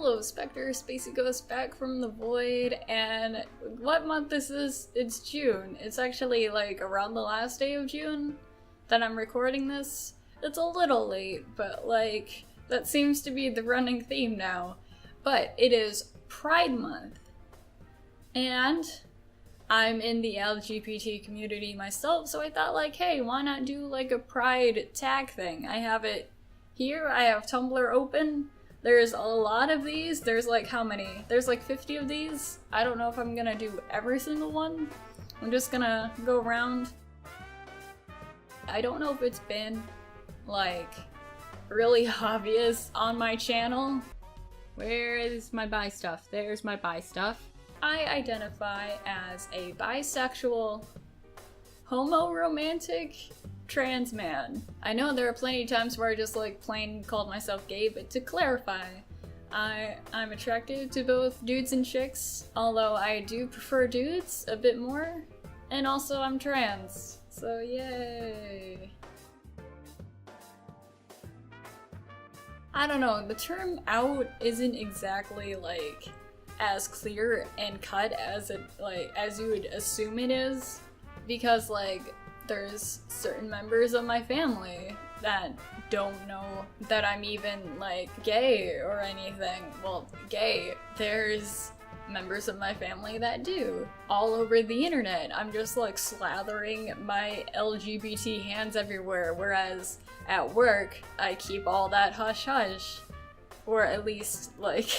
Hello, Spectre. Spacey goes back from the void, and what month this is? It's June. It's actually like around the last day of June that I'm recording this. It's a little late, but like that seems to be the running theme now. But it is Pride Month, and I'm in the LGBT community myself, so I thought like, hey, why not do like a Pride tag thing? I have it here. I have Tumblr open. There's a lot of these. There's like how many? There's like 50 of these. I don't know if I'm gonna do every single one. I'm just gonna go around. I don't know if it's been like really obvious on my channel. Where is my bi stuff? There's my bi stuff. I identify as a bisexual, homo-romantic trans man. I know there are plenty of times where I just like plain called myself gay, but to clarify, I'm attracted to both dudes and chicks, although I do prefer dudes a bit more, and also I'm trans, so yay. I don't know, the term out isn't exactly like as clear and cut as it as you would assume it is, because like there's certain members of my family that don't know that I'm even like gay or anything. Well, gay. There's members of my family that do. All over the internet, I'm just like slathering my LGBT hands everywhere, whereas at work, I keep all that hush hush. Or at least like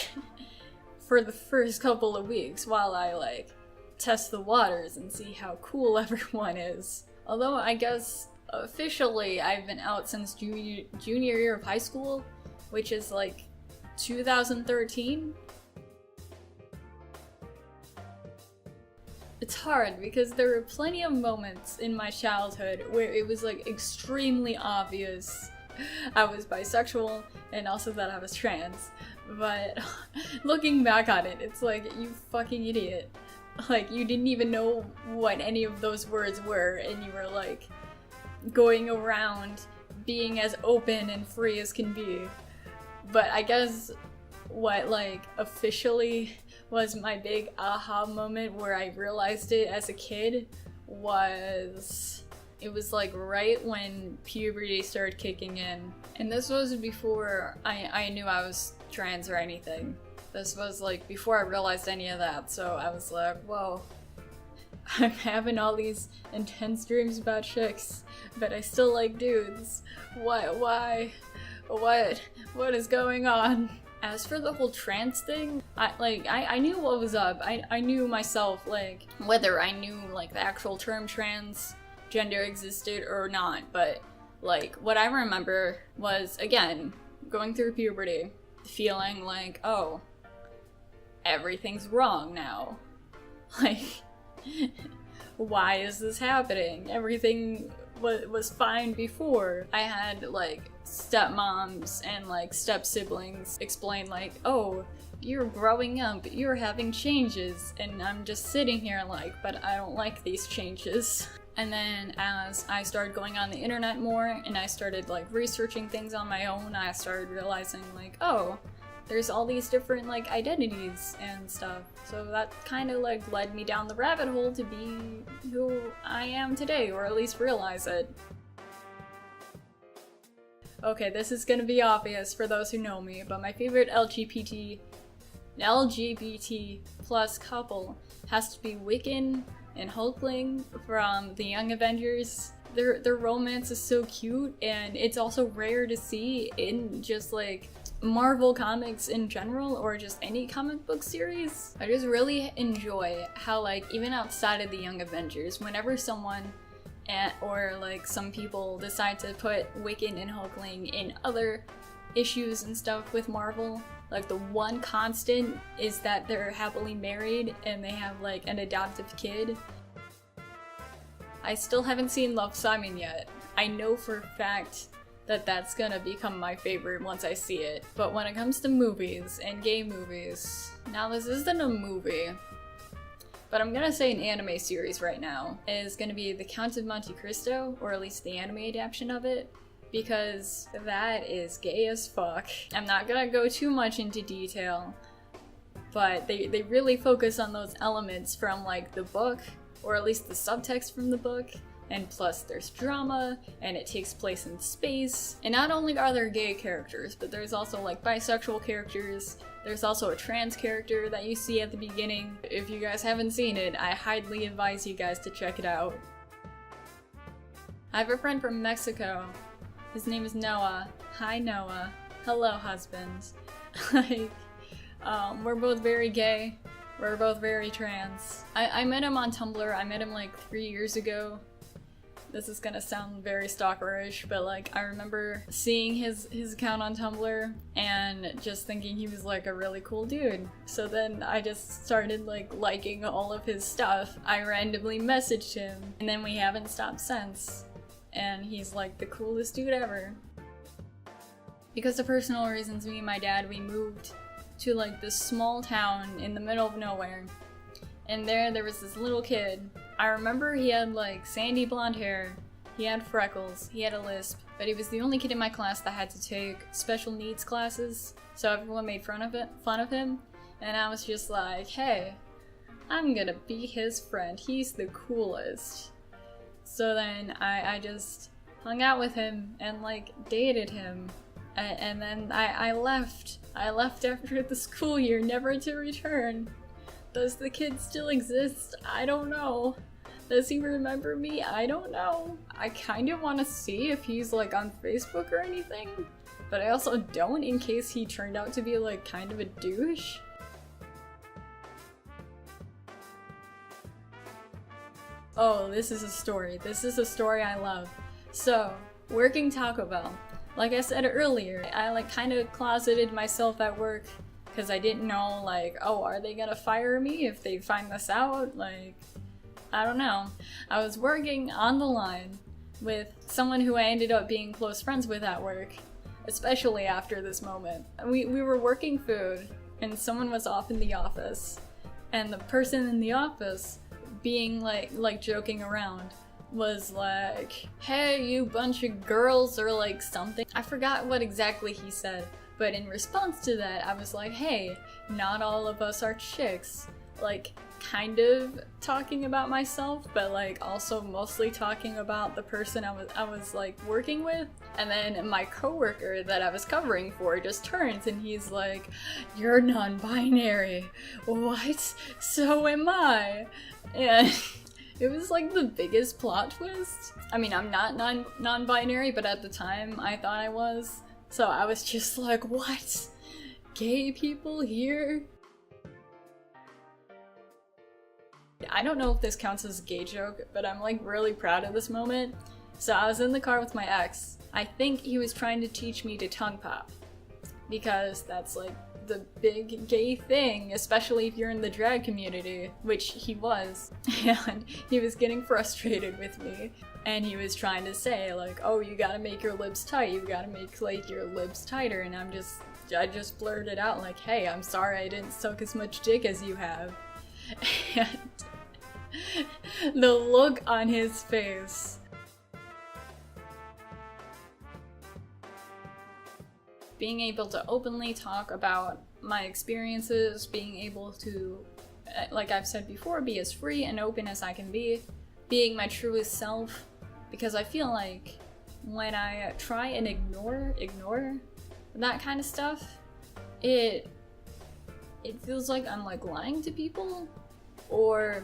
for the first couple of weeks while I like test the waters and see how cool everyone is. Although I guess officially I've been out since junior year of high school, which is like 2013. It's hard because there were plenty of moments in my childhood where it was like extremely obvious I was bisexual and also that I was trans. But looking back on it, it's like, you fucking idiot. Like, you didn't even know what any of those words were, and you were like going around being as open and free as can be. But I guess what like officially was my big aha moment where I realized it as a kid was, it was like right when puberty started kicking in. And this was before I knew I was trans or anything. This was like before I realized any of that, so I was like, whoa, I'm having all these intense dreams about chicks, but I still like dudes. Why? What is going on? As for the whole trans thing, I knew what was up. I knew myself, like, whether I knew like the actual term trans gender existed or not, but like what I remember was, again, going through puberty, feeling like, oh, everything's wrong now. Like, why is this happening? Everything was fine before. I had like stepmoms and like step siblings explain like, oh, you're growing up, you're having changes, and I'm just sitting here like, but I don't like these changes. And then as I started going on the internet more and I started like researching things on my own, I started realizing like, oh, there's all these different like identities and stuff. So that kind of like led me down the rabbit hole to be who I am today, or at least realize it. Okay, this is gonna be obvious for those who know me, but my favorite LGBT plus couple has to be Wiccan and Hulkling from the Young Avengers. Their romance is so cute, and it's also rare to see in just like Marvel comics in general, or just any comic book series. I just really enjoy how like even outside of the Young Avengers, whenever someone or like some people decide to put Wiccan and Hulkling in other issues and stuff with Marvel, like the one constant is that they're happily married and they have like an adoptive kid. I still haven't seen Love, Simon yet. I know for a fact that that's gonna become my favorite once I see it. But when it comes to movies and gay movies, now this isn't a movie, but I'm gonna say an anime series right now, is gonna be The Count of Monte Cristo, or at least the anime adaptation of it. because that is gay as fuck. I'm not gonna go too much into detail, but they really focus on those elements from like the book, or at least the subtext from the book, and plus there's drama, and it takes place in space. And not only are there gay characters, but there's also like bisexual characters. There's also a trans character that you see at the beginning. If you guys haven't seen it, I highly advise you guys to check it out. I have a friend from Mexico. His name is Noah. Hi Noah. Hello husband. Like, we're both very gay. We're both very trans. I met him on Tumblr. I met him like 3 years ago. This is gonna sound very stalkerish, but like I remember seeing his account on Tumblr and just thinking he was like a really cool dude. So then I just started like liking all of his stuff. I randomly messaged him, and then we haven't stopped since. And he's like the coolest dude ever. Because of personal reasons, me and my dad, we moved to like this small town in the middle of nowhere. And there was this little kid. I remember he had like sandy blonde hair, he had freckles, he had a lisp, but he was the only kid in my class that had to take special needs classes, so everyone made fun of him, and I was just like, hey, I'm gonna be his friend, he's the coolest. So then I just hung out with him and like dated him, and then I left. I left after the school year, never to return. Does the kid still exist? I don't know. Does he remember me? I don't know. I kind of want to see if he's like on Facebook or anything, but I also don't in case he turned out to be like kind of a douche. Oh, this is a story. This is a story I love. So, working Taco Bell. Like I said earlier, I like kind of closeted myself at work because I didn't know, like, oh, are they gonna fire me if they find this out? Like, I don't know. I was working on the line with someone who I ended up being close friends with at work, especially after this moment. We were working food, and someone was off in the office, and the person in the office, being like joking around, was like, hey, you bunch of girls, or like something. I forgot what exactly he said. But in response to that, I was like, hey, not all of us are chicks. Like, kind of talking about myself, but like also mostly talking about the person I was like working with. And then my coworker that I was covering for just turns and he's like, you're non-binary. What? So am I. And it was like the biggest plot twist. I mean, I'm not non-binary, but at the time I thought I was. So I was just like, what? Gay people here? I don't know if this counts as a gay joke, but I'm like really proud of this moment. So I was in the car with my ex. I think he was trying to teach me to tongue pop, because that's like the big gay thing, especially if you're in the drag community, which he was. And he was getting frustrated with me. And he was trying to say like, oh, you gotta make your lips tight, you gotta make like your lips tighter, and I just blurted out like, hey, I'm sorry I didn't suck as much dick as you have. And the look on his face. Being able to openly talk about my experiences, being able to, like I've said before, be as free and open as I can be, being my truest self. Because I feel like when I try and ignore that kind of stuff, it feels like I'm like lying to people, or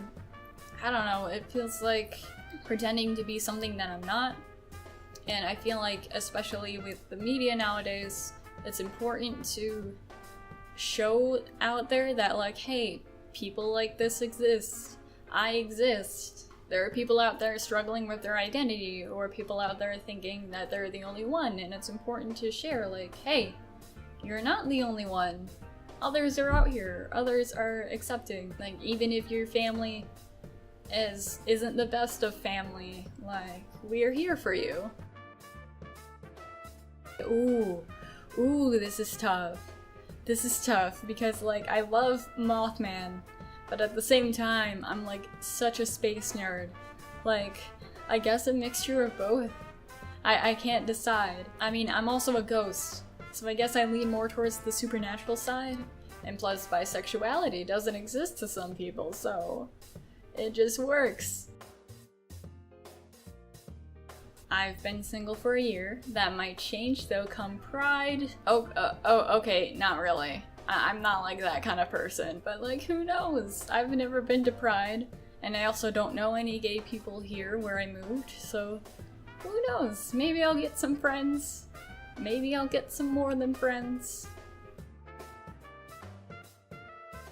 I don't know, it feels like pretending to be something that I'm not. And I feel like, especially with the media nowadays, it's important to show out there that like, hey, people like this exist, I exist. There are people out there struggling with their identity, or people out there thinking that they're the only one, and it's important to share, like, hey, you're not the only one. Others are out here, others are accepting. Like, even if your family isn't the best of family, like, we are here for you. Ooh, this is tough. This is tough, because, like, I love Mothman, but at the same time, I'm like such a space nerd. Like, I guess a mixture of both. I can't decide. I mean, I'm also a ghost, so I guess I lean more towards the supernatural side. And plus, bisexuality doesn't exist to some people, so it just works. I've been single for a year. That might change though come Pride. Okay, not really. I'm not like that kind of person, but like, who knows? I've never been to Pride, and I also don't know any gay people here where I moved, so who knows? Maybe I'll get some friends. Maybe I'll get some more than friends.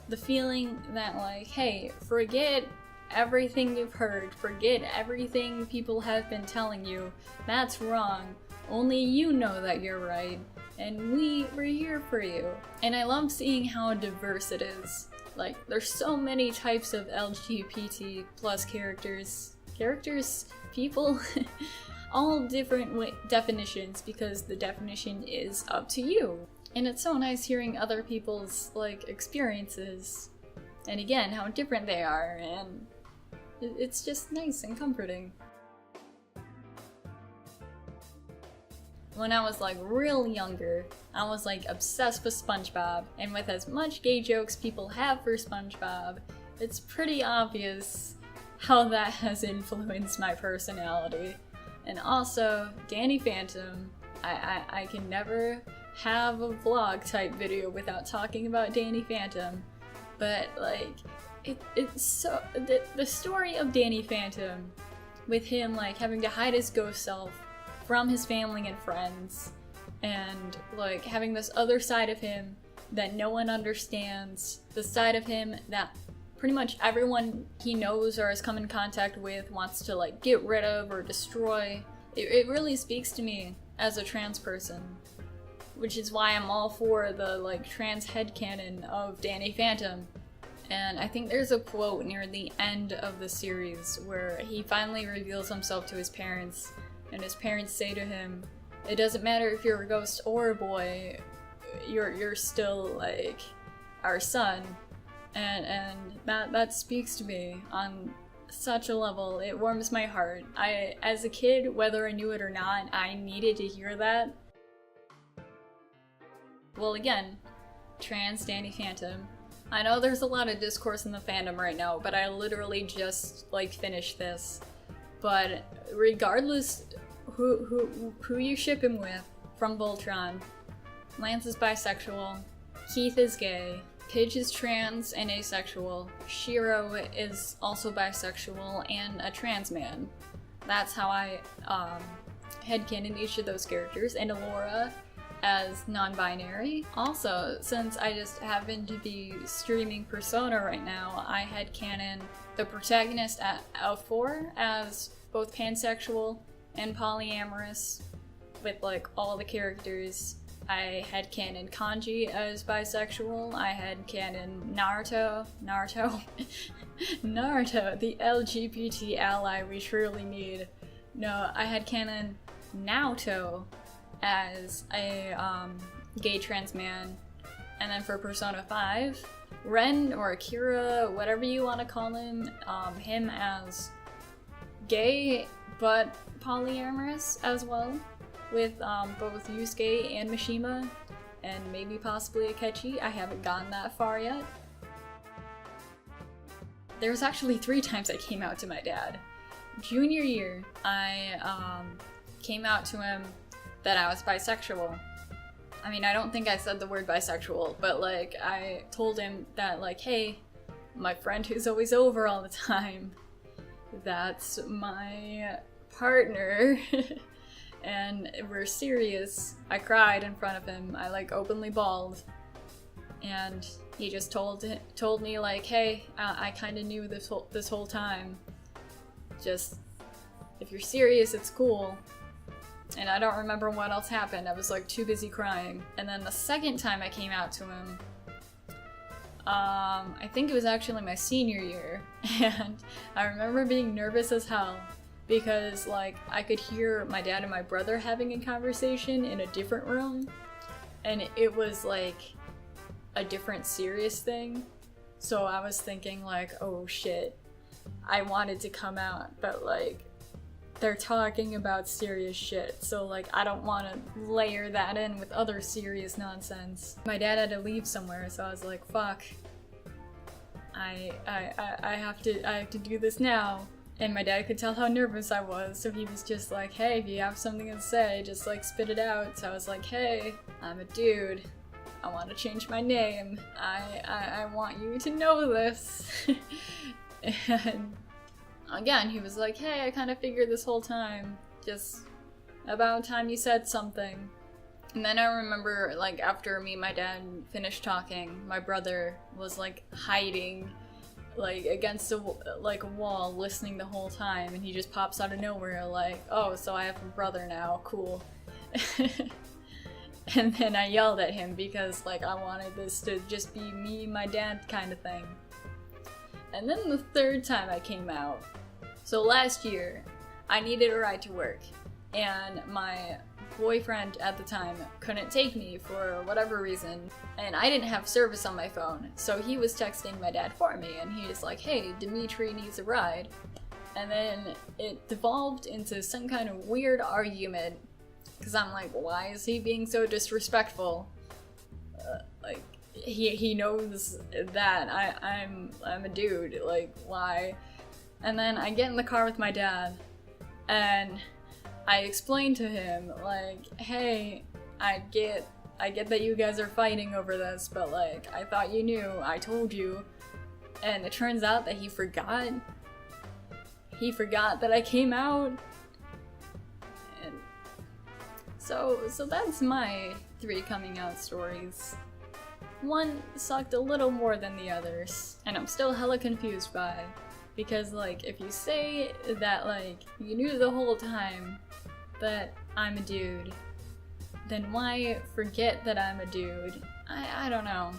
The feeling that like, hey, forget everything you've heard, forget everything people have been telling you, that's wrong. Only you know that you're right, and we're here for you. And I love seeing how diverse it is. Like, there's so many types of LGBT plus characters, people, all different definitions, because the definition is up to you. And it's so nice hearing other people's, like, experiences, and again, how different they are, and it's just nice and comforting. When I was, like, real younger, I was, like, obsessed with SpongeBob, and with as much gay jokes people have for SpongeBob, it's pretty obvious how that has influenced my personality. And also, Danny Phantom, I can never have a vlog type video without talking about Danny Phantom, but like it's so the story of Danny Phantom, with him like having to hide his ghost self from his family and friends, and like having this other side of him that no one understands, the side of him that pretty much everyone he knows or has come in contact with wants to like get rid of or destroy. It really speaks to me as a trans person, which is why I'm all for the like trans headcanon of Danny Phantom. And I think there's a quote near the end of the series where he finally reveals himself to his parents, and his parents say to him, "It doesn't matter if you're a ghost or a boy, you're still like our son." And that speaks to me on such a level. It warms my heart. As a kid, whether I knew it or not, I needed to hear that. Well, again, trans Danny Phantom. I know there's a lot of discourse in the fandom right now, but I literally just like finished this. But regardless who you ship him with from Voltron, Lance is bisexual, Keith is gay, Pidge is trans and asexual, Shiro is also bisexual and a trans man. That's how I headcanon each of those characters, and Alora as non-binary. Also, since I just happen to be streaming Persona right now, I headcanon the protagonist at L4 as both pansexual and polyamorous with like all the characters. I headcanon Kanji as bisexual. I headcanon Naruto, the LGBT ally we truly need. No, I headcanon Naoto as a gay trans man. And then for Persona 5, Ren or Akira, whatever you want to call him as gay but polyamorous as well, with both Yusuke and Mishima, and maybe possibly Akechi. I haven't gotten that far yet. There was actually 3 times I came out to my dad. Junior year, I came out to him that I was bisexual. I mean, I don't think I said the word bisexual, but like I told him that like, hey, my friend who's always over all the time, that's my partner. And we're serious. I cried in front of him. I like openly bawled, and he just told me like, hey, I kind of knew this whole time. Just if you're serious, it's cool. And I don't remember what else happened. I was like too busy crying. And then the second time I came out to him, I think it was actually my senior year, and I remember being nervous as hell. Because, like, I could hear my dad and my brother having a conversation in a different room, and it was, like, a different serious thing. So I was thinking, like, oh shit, I wanted to come out, but, like, they're talking about serious shit, so like I don't want to layer that in with other serious nonsense. My dad had to leave somewhere, so I was like, fuck. I have to do this now. And my dad could tell how nervous I was, so he was just like, hey, if you have something to say, just like spit it out. So I was like, hey, I'm a dude. I want to change my name. I want you to know this. And again, he was like, hey, I kind of figured this whole time. Just about time you said something. And then I remember, like, after me and my dad finished talking, my brother was like hiding like against a wall listening the whole time, and he just pops out of nowhere like, oh, so I have a brother now, cool. And then I yelled at him because like I wanted this to just be me and my dad kind of thing. And then the third time I came out, so last year I needed a ride to work, and my boyfriend at the time couldn't take me for whatever reason, and I didn't have service on my phone, so he was texting my dad for me, and he was like, hey, Dimitri needs a ride. And then it devolved into some kind of weird argument, because I'm like, why is he being so disrespectful? Like, he knows that I'm a dude, like, why? And then I get in the car with my dad, and I explained to him, like, hey, I get that you guys are fighting over this, but like, I thought you knew, I told you. And it turns out that he forgot. He forgot that I came out. And so that's my 3 coming out stories. One sucked a little more than the others, and I'm still hella confused by. Because like, if you say that like, you knew the whole time that I'm a dude, then why forget that I'm a dude? I don't know.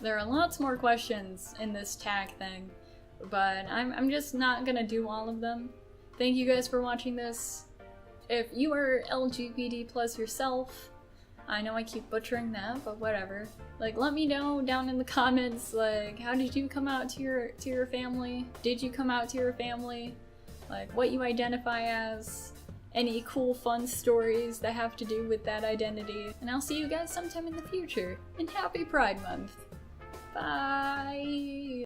There are lots more questions in this tag thing, but I'm just not gonna do all of them. Thank you guys for watching this. If you are LGBT plus yourself, I know I keep butchering that, but whatever. Like, let me know down in the comments, like, how did you come out to your family? Did you come out to your family? Like, what you identify as? Any cool fun stories that have to do with that identity. And I'll see you guys sometime in the future. And happy Pride Month. Bye!